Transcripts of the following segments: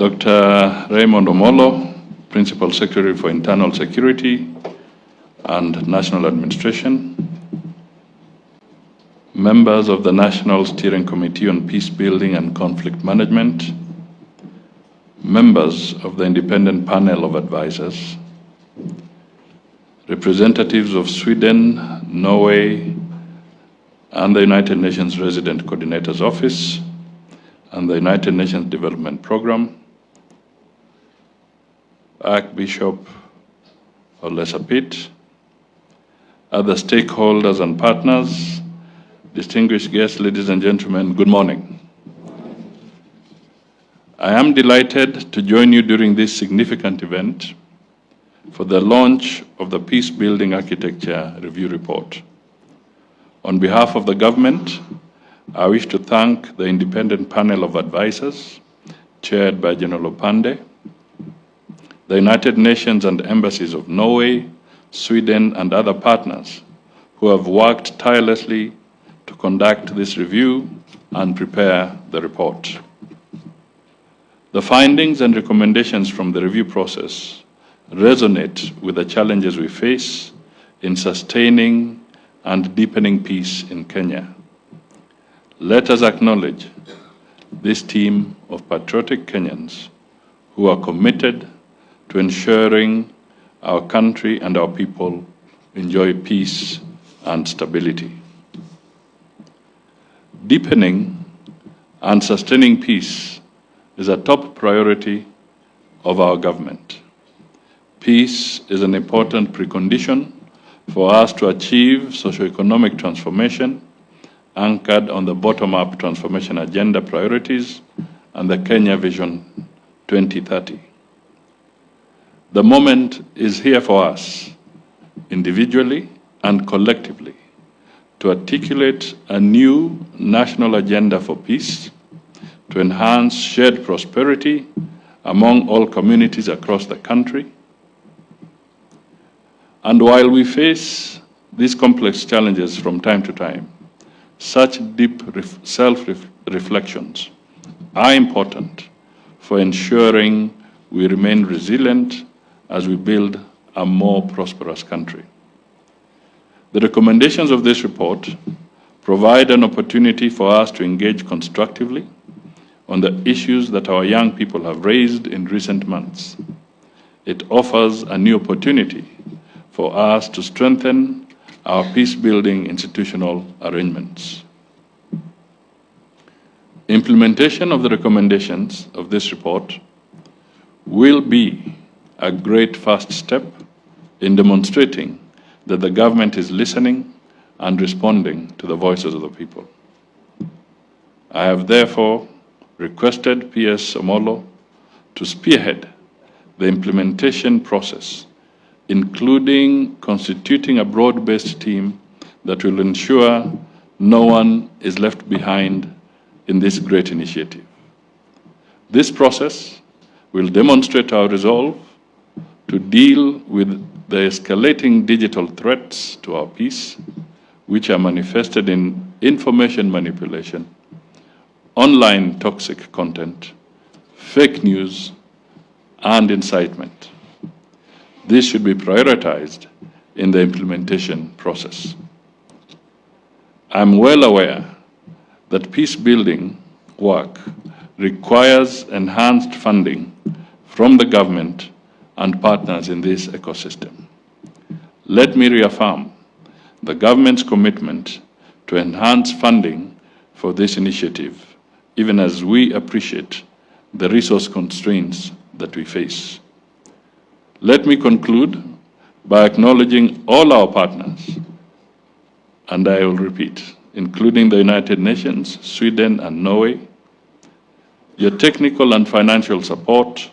Dr. Raymond Omolo, Principal Secretary for Internal Security and National Administration, members of the National Steering Committee on Peace Building and Conflict Management, members of the Independent Panel of Advisors, representatives of Sweden, Norway, and the United Nations Resident Coordinator's Office, and the United Nations Development Program, Archbishop Olesapit, other stakeholders and partners, distinguished guests, ladies and gentlemen, good morning. I am delighted to join you during this significant event for the launch of the Peace Building Architecture Review Report. On behalf of the government, I wish to thank the Independent Panel of Advisors, chaired by General Opande, the United Nations and embassies of Norway, Sweden, and other partners who have worked tirelessly to conduct this review and prepare the report. The findings and recommendations from the review process resonate with the challenges we face in sustaining and deepening peace in Kenya. Let us acknowledge this team of patriotic Kenyans who are committed to ensuring our country and our people enjoy peace and stability. Deepening and sustaining peace is a top priority of our government. Peace is an important precondition for us to achieve socio-economic transformation anchored on the bottom-up transformation agenda priorities and the Kenya Vision 2030. The moment is here for us, individually and collectively, to articulate a new national agenda for peace, to enhance shared prosperity among all communities across the country. And while we face these complex challenges from time to time, such deep self-reflections are important for ensuring we remain resilient as we build a more prosperous country. The recommendations of this report provide an opportunity for us to engage constructively on the issues that our young people have raised in recent months. It offers a new opportunity for us to strengthen our peace-building institutional arrangements. Implementation of the recommendations of this report will be a great first step in demonstrating that the government is listening and responding to the voices of the people. I have therefore requested PS Omolo to spearhead the implementation process, including constituting a broad-based team that will ensure no one is left behind in this great initiative. This process will demonstrate our resolve to deal with the escalating digital threats to our peace, which are manifested in information manipulation, online toxic content, fake news, and incitement. This should be prioritized in the implementation process. I'm well aware that peace-building work requires enhanced funding from the government and partners in this ecosystem. Let me reaffirm the government's commitment to enhance funding for this initiative, even as we appreciate the resource constraints that we face. Let me conclude by acknowledging all our partners, and I will repeat, including the United Nations, Sweden, and Norway, your technical and financial support,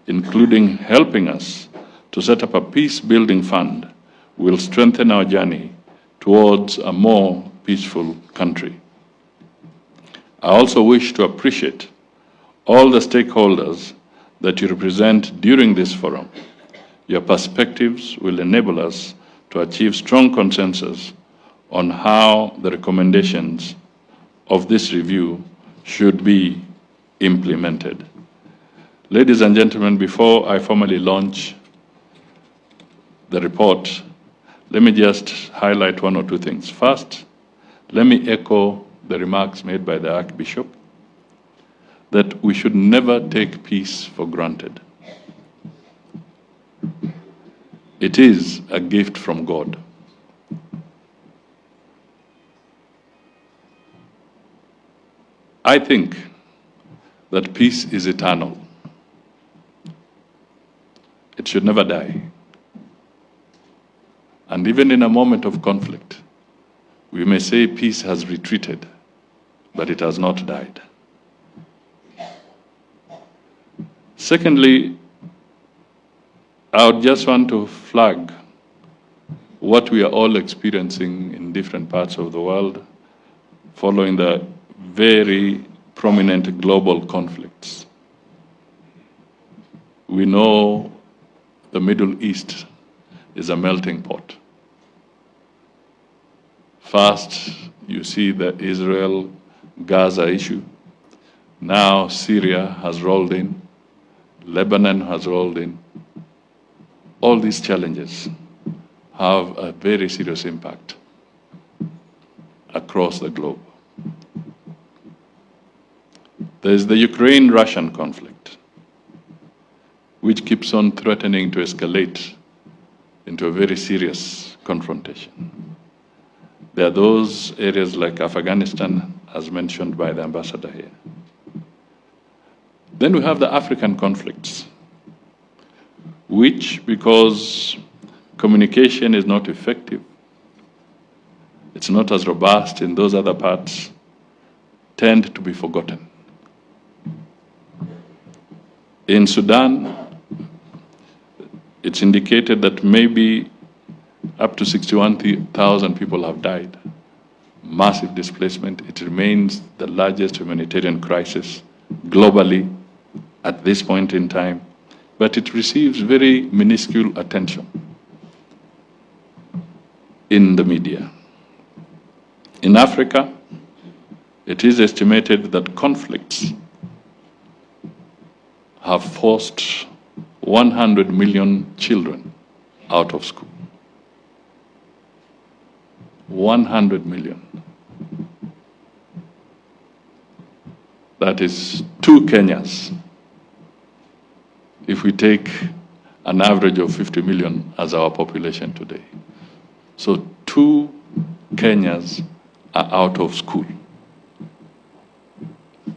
including helping us to set up a peace-building fund, will strengthen our journey towards a more peaceful country. I also wish to appreciate all the stakeholders that you represent during this forum. Your perspectives will enable us to achieve strong consensus on how the recommendations of this review should be implemented. Ladies and gentlemen, before I formally launch the report, let me just highlight one or two things. First, let me echo the remarks made by the Archbishop that we should never take peace for granted. It is a gift from God. I think that peace is eternal. It should never die. And even in a moment of conflict, we may say peace has retreated, but it has not died. Secondly, I would just want to flag what we are all experiencing in different parts of the world following the very prominent global conflicts. We know the Middle East is a melting pot. First, you see the Israel-Gaza issue. Now Syria has rolled in. Lebanon has rolled in. All these challenges have a very serious impact across the globe. There's the Ukraine-Russian conflict, which keeps on threatening to escalate into a very serious confrontation. There are those areas like Afghanistan, as mentioned by the ambassador here. Then we have the African conflicts, which, because communication is not effective, it's not as robust in those other parts, tend to be forgotten. In Sudan, it's indicated that maybe up to 61,000 people have died. Massive displacement. It remains the largest humanitarian crisis globally at this point in time, but it receives very minuscule attention in the media. In Africa, it is estimated that conflicts have forced 100 million children out of school. 100 million. That is 2 Kenyas, if we take an average of 50 million as our population today. So 2 Kenyas are out of school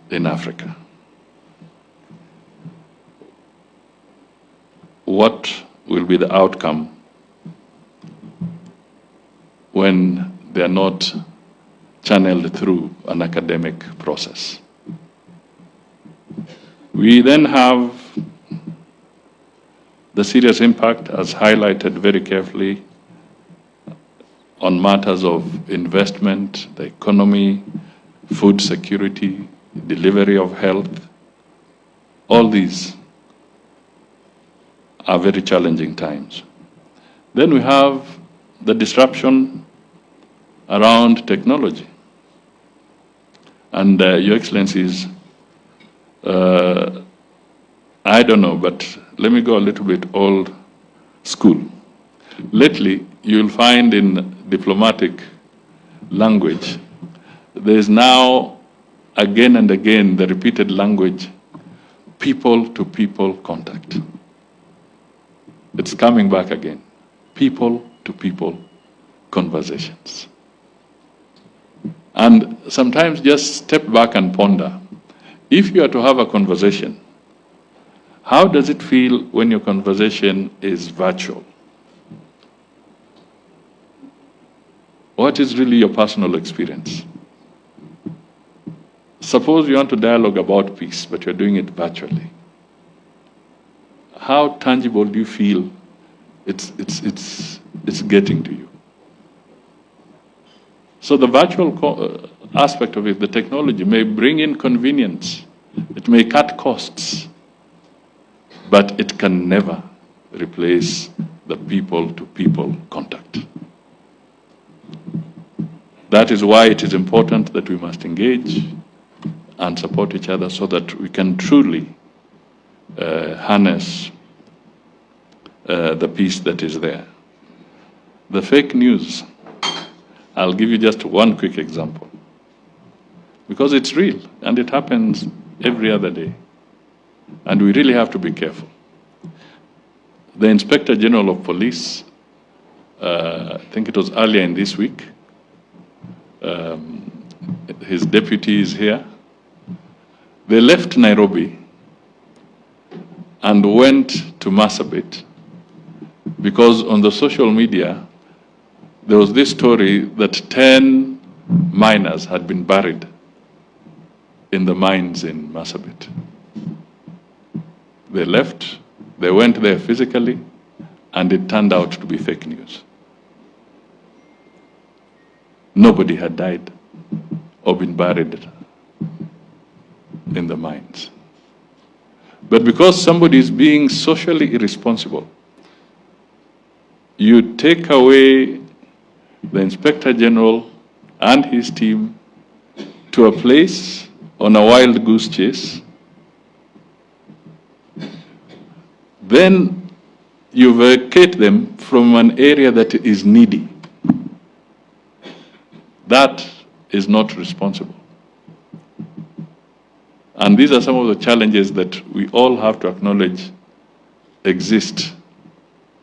in Africa. What will be the outcome when they are not channeled through an academic process? We then have the serious impact, as highlighted very carefully, on matters of investment, the economy, food security, delivery of health. All these are very challenging times. Then we have the disruption around technology. And Your Excellencies, I don't know, but let me go a little bit old school. Lately, you'll find in diplomatic language, there is now again and again the repeated language, people-to-people contact. It's coming back again. People-to-people conversations. And sometimes just step back and ponder. If you are to have a conversation, how does it feel when your conversation is virtual? What is really your personal experience? Suppose you want to dialogue about peace, but you're doing it virtually. How tangible do you feel it's getting to you? So the virtual aspect of it, the technology, may bring in convenience. It may cut costs, but it can never replace the people-to-people contact. That is why it is important that we must engage and support each other so that we can truly harness the peace that is there. The fake news, I'll give you just one quick example, because it's real and it happens every other day, and we really have to be careful. The Inspector General of Police, I think it was earlier in this week, his deputy is here. They left Nairobi and went to Marsabit because on the social media there was this story that 10 miners had been buried in the mines in Marsabit. They left, they went there physically, and it turned out to be fake news. Nobody had died or been buried in the mines. But because somebody is being socially irresponsible, you take away the Inspector General and his team to a place on a wild goose chase, then you vacate them from an area that is needy. That is not responsible. And these are some of the challenges that we all have to acknowledge exist,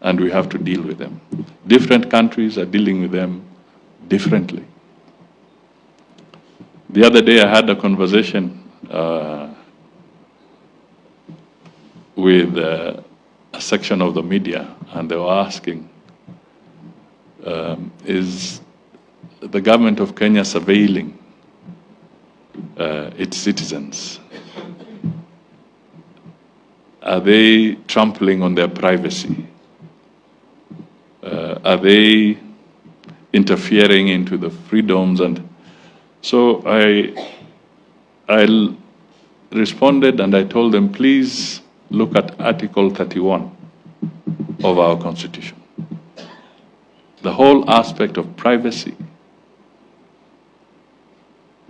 and we have to deal with them. Different countries are dealing with them differently. The other day I had a conversation with a section of the media, and they were asking, is the government of Kenya surveilling its citizens? Are they trampling on their privacy? Are they interfering into the freedoms? And so I responded and I told them, please look at Article 31 of our Constitution. The whole aspect of privacy,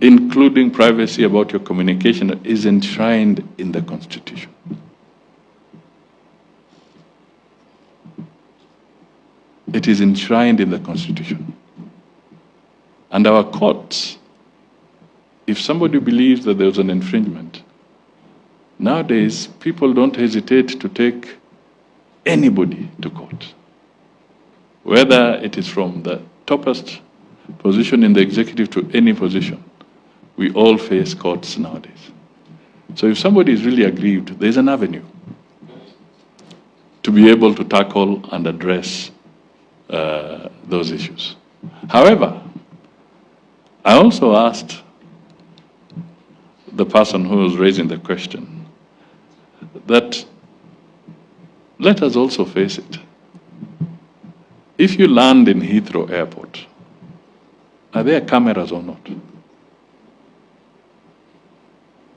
including privacy about your communication, is enshrined in the Constitution. It is enshrined in the Constitution. And our courts, if somebody believes that there's an infringement, nowadays people don't hesitate to take anybody to court. Whether it is from the toppest position in the executive to any position, we all face courts nowadays. So if somebody is really aggrieved, there's an avenue to be able to tackle and address those issues. However, I also asked the person who was raising the question that let us also face it. If you land in Heathrow Airport, are there cameras or not?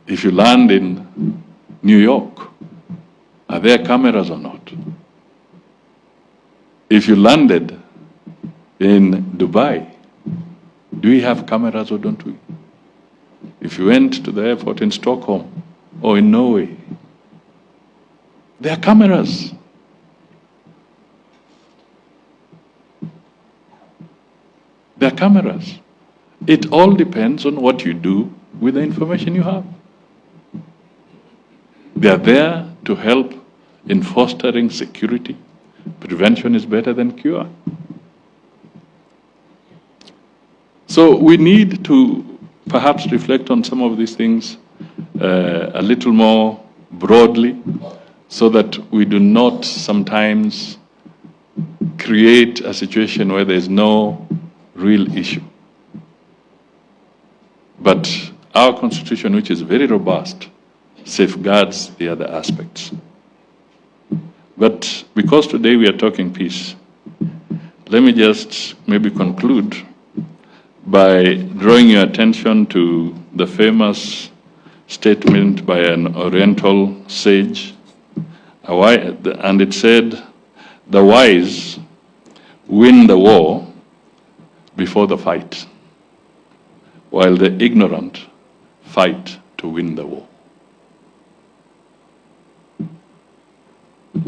If you land in New York, are there cameras or not? If you landed in Dubai, do we have cameras or don't we? If you went to the airport in Stockholm or in Norway, there are cameras. There are cameras. It all depends on what you do with the information you have. They are there to help in fostering security. Prevention is better than cure. So we need to perhaps reflect on some of these things a little more broadly, so that we do not sometimes create a situation where there is no real issue. But our Constitution, which is very robust, safeguards the other aspects. But because today we are talking peace, let me just maybe conclude by drawing your attention to the famous statement by an Oriental sage, and it said, "The wise win the war before the fight, while the ignorant fight to win the war."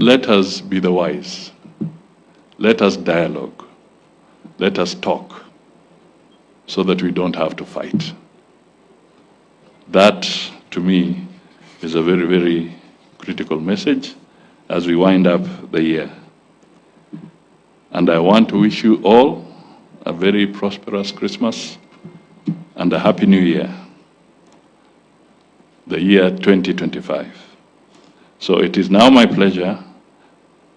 let us be the wise. Let us dialogue. Let us talk so that we don't have to fight. That, to me, is a very, very critical message as we wind up the year. And I want to wish you all a very prosperous Christmas and a Happy New Year, the year 2025. So it is now my pleasure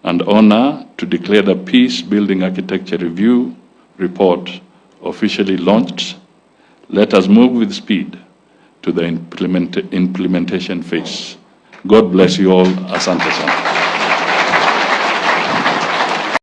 and honor to declare the Peace Building Architecture Review report officially launched. Let us move with speed to the implementation phase. God bless you all. Asante sana.